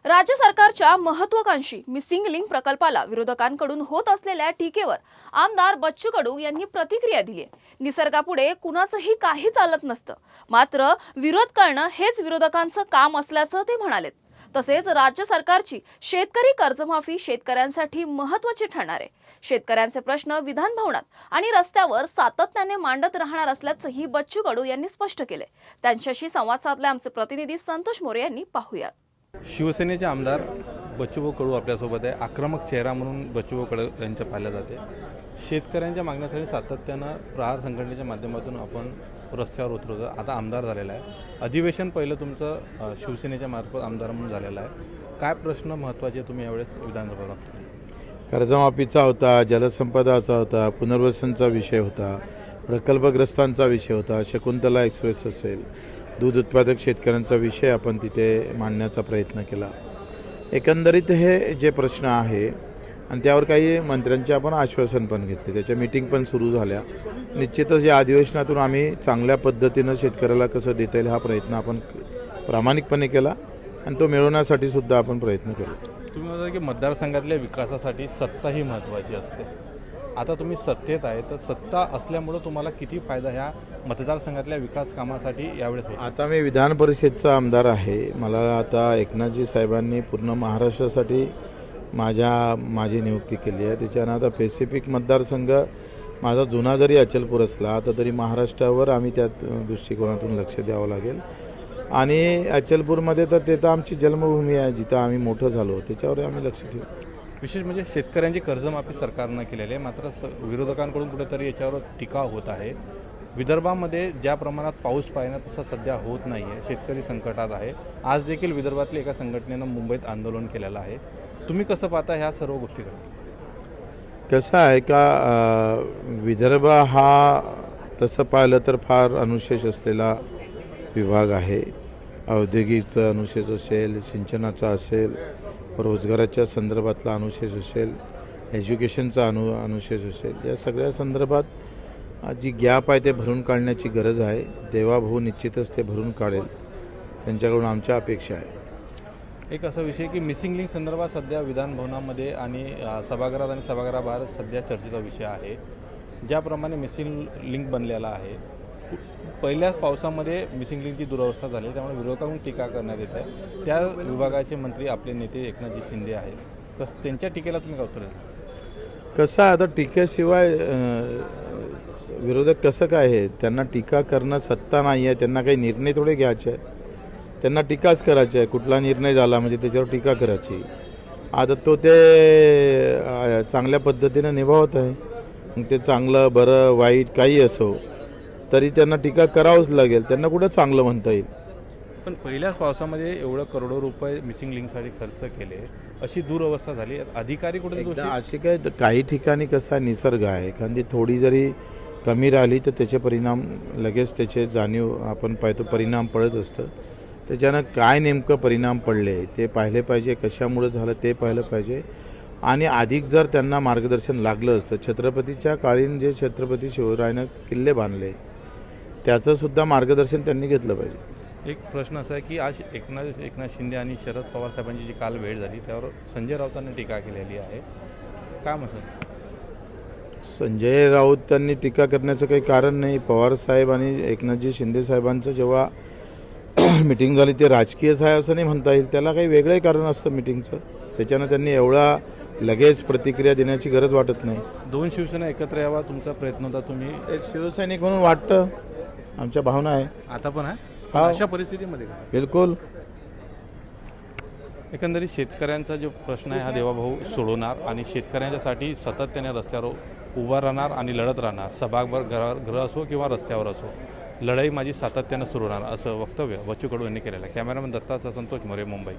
राज्य सरकारच्या महत्त्वाकांक्षी मिसिंग लिंक प्रकल्पाला विरोधकांकडून होत असलेल्या टीकेवर आमदार बच्चू कडू यांनी प्रतिक्रिया दिली आहे। निसर्गापुढे कुणाचंही काही चालत नसतं, मात्र विरोध करणं हेच विरोधकांचं काम असल्याचं ते म्हणाले। तसेच राज्य सरकारची शेतकरी कर्जमाफी शेतकऱ्यांसाठी महत्त्वाची ठरणार आहे। शेतकऱ्यांचे प्रश्न विधान भवनात आणि रस्त्यावर सातत्याने मांडत राहणार असल्याचंही बच्चू कडू यांनी स्पष्ट केले। त्यांच्याशी संवाद साधले आमचे प्रतिनिधी संतोष मोरे यांनी। पाहूया। शिवसेनेचे आमदार बच्चूभाऊ कडू आपल्यासोबत आहे। आक्रमक चेहरा म्हणून बच्चूभाऊ कडू यांच्या पाहिलं जाते। शेतकऱ्यांच्या मागण्यासाठी सातत्यानं प्रहार संघटनेच्या माध्यमातून आपण रस्त्यावर उतरतो। आता आमदार झालेला आहे, अधिवेशन पहिलं तुमचं शिवसेनेच्या मार्फत आमदार म्हणून झालेलं आहे। काय प्रश्न महत्त्वाचे तुम्ही यावेळेस विधानसभेत? कर्जमाफीचा होता, जलसंपदाचा होता, पुनर्वसनचा विषय होता, प्रकल्पग्रस्तांचा विषय होता, शकुंतला एक्सप्रेस असेल, दूध उत्पादक शेतकऱ्यांचा विषय आपण तिथे मांडण्याचा प्रयत्न केला। एकंदरीत हे जे प्रश्न आहे आणि त्यावर काही मंत्र्यांचे आपण आश्वासन पण घेतले, त्याच्या मीटिंग पण सुरू झाल्या। निश्चितच या अधिवेशनातून आम्ही चांगल्या पद्धतीनं शेतकऱ्याला कसं देता येईल हा प्रयत्न आपण प्रामाणिकपणे केला आणि तो मिळवण्यासाठी सुद्धा आपण प्रयत्न करू। तुम्ही म्हणता की मतदारसंघातल्या विकासासाठी सत्ता ही महत्त्वाची असते। आता तुम्ही सत्तेत आहे, तर सत्ता असल्यामुळं तुम्हाला किती फायदा ह्या मतदारसंघातल्या विकास कामासाठी यावेळेस होतो? आता मी विधान परिषदचा आमदार आहे। मला आता एकनाथजी साहेबांनी पूर्ण महाराष्ट्रासाठी माझी नियुक्ती केली आहे। त्याच्यानं आता पॅसिफिक मतदारसंघ माझा जुना जरी अचलपूर असला आता तरी महाराष्ट्रावर आम्ही त्या दृष्टिकोनातून लक्ष द्यावं लागेल। आणि अचलपूरमध्ये तर ते तर आमची जन्मभूमी आहे, जिथं आम्ही मोठं झालो, त्याच्यावर आम्ही लक्ष ठेवू। विशेष म्हणजे शेतकऱ्यांची कर्जमाफी सरकारनं केलेली आहे, मात्र विरोधकांकडून कुठेतरी याच्यावर टीका होत आहे। विदर्भामध्ये ज्या प्रमाणात पाऊस पाहिजे तसा सध्या होत नाही आहे, शेतकरी संकटात आहे। आज देखील विदर्भातल्या एका संघटनेनं मुंबईत आंदोलन केलेलं आहे। तुम्ही कसं पाहता ह्या सर्व गोष्टीकडे? कसं आहे का, विदर्भ हा तसं पाहिलं तर फार अनुशेष असलेला विभाग आहे। औद्योगिकचा अनुशेष असेल, सिंचनाचा असेल, रोजगाराच्या संदर्भातला अनुशेष असेल, एज्युकेशनचा अनुशेष असेल, या सगळ्या संदर्भात जी गॅप आहे ते भरून काढण्याची गरज आहे। देवाभाऊ निश्चितच ते भरून काढेल, त्यांच्याकडून आमच्या अपेक्षा आहे। एक असा विषय की मिसिंग लिंक संदर्भात सध्या विधानभवनामध्ये आणि सभागृहात आणि सभागृहाबाहेर सध्या चर्चेचा विषय आहे। ज्याप्रमाणे मिसिंग लिंक बनलेला आहे, पहिल्याच पावसामध्ये मिसिंग लिंकची दुरवस्था झाली, त्यामुळे विरोधकांकडून टीका करण्यात येत आहे। त्या विभागाचे मंत्री आपले नेते एकनाथजी शिंदे आहेत, त्यांच्या टीकेला तुम्ही काय उत्तर द्याल? कसं आहे, आता टीकेशिवाय विरोधक कसं काय आहे, त्यांना टीका करणं सत्ता नाही आहे, त्यांना काही निर्णय थोडे घ्यायचे आहे, त्यांना टीकाच करायची आहे। कुठला निर्णय झाला म्हणजे त्याच्यावर टीका करायची। आता तो ते चांगल्या पद्धतीनं निभावत आहे, मग ते चांगलं बरं वाईट काही असो तरी त्यांना टीका करावंच लागेल, त्यांना कुठं चांगलं म्हणता येईल? पण पहिल्याच पावसामध्ये एवढं करोडो रुपये मिसिंग लिंकसाठी खर्च केले, अशी दुरवस्था झाली, अधिकारी कुठे दोषी? असे काय, काही ठिकाणी कसा निसर्ग आहे, एखादी थोडी जरी कमी राहिली तर त्याचे परिणाम लगेच त्याचे जाणीव आपण पाहतो, परिणाम पडत असतं। त्याच्यानं काय नेमकं परिणाम पडले ते पाहिले पाहिजे, कशामुळे झालं ते पाहिलं पाहिजे। आणि अधिक जर त्यांना मार्गदर्शन लागलं असतं, छत्रपतीच्या काळीन जे छत्रपती शिवरायानं किल्ले बांधले त्याचंसुद्धा मार्गदर्शन त्यांनी घेतलं पाहिजे। एक प्रश्न असा आहे की आज एकनाथ शिंदे आणि शरद पवार साहेबांची जी काल भेट झाली त्यावर संजय राऊतांनी टीका केलेली आहे, काय म्हणतात? संजय राऊतांनी टीका करण्याचं काही कारण नाही। पवारसाहेब आणि एकनाथजी शिंदे साहेबांचं जेव्हा मिटिंग झाली ते राजकीयच आहे असं नाही म्हणता येईल, त्याला काही वेगळं कारण असतं मिटिंगचं, त्याच्यानं त्यांनी एवढा लगेच प्रतिक्रिया देण्याची गरज वाटत नाही। दोन शिवसेना एकत्र यावा तुमचा प्रयत्न होता, तुम्ही एक शिवसैनिक म्हणून वाटतं, आमच्या भावना आहे आता पण आहे हा। अशा परिस्थितीमध्ये बिलकुल। एकंदरीत शेतकऱ्यांचा जो प्रश्न आहे हा देवाभाऊ सोडवणार आणि शेतकऱ्यांच्यासाठी सातत्याने रस्त्यावर उभा राहणार आणि लढत राहणार। सभागृह असो किंवा रस्त्यावर असो, लढाई माझी सातत्यानं सुरू राहणार असं वक्तव्य बच्चू कडू यांनी केलेलं आहे। कॅमेरामॅन दत्ताचा संतोष मोरे, मुंबई।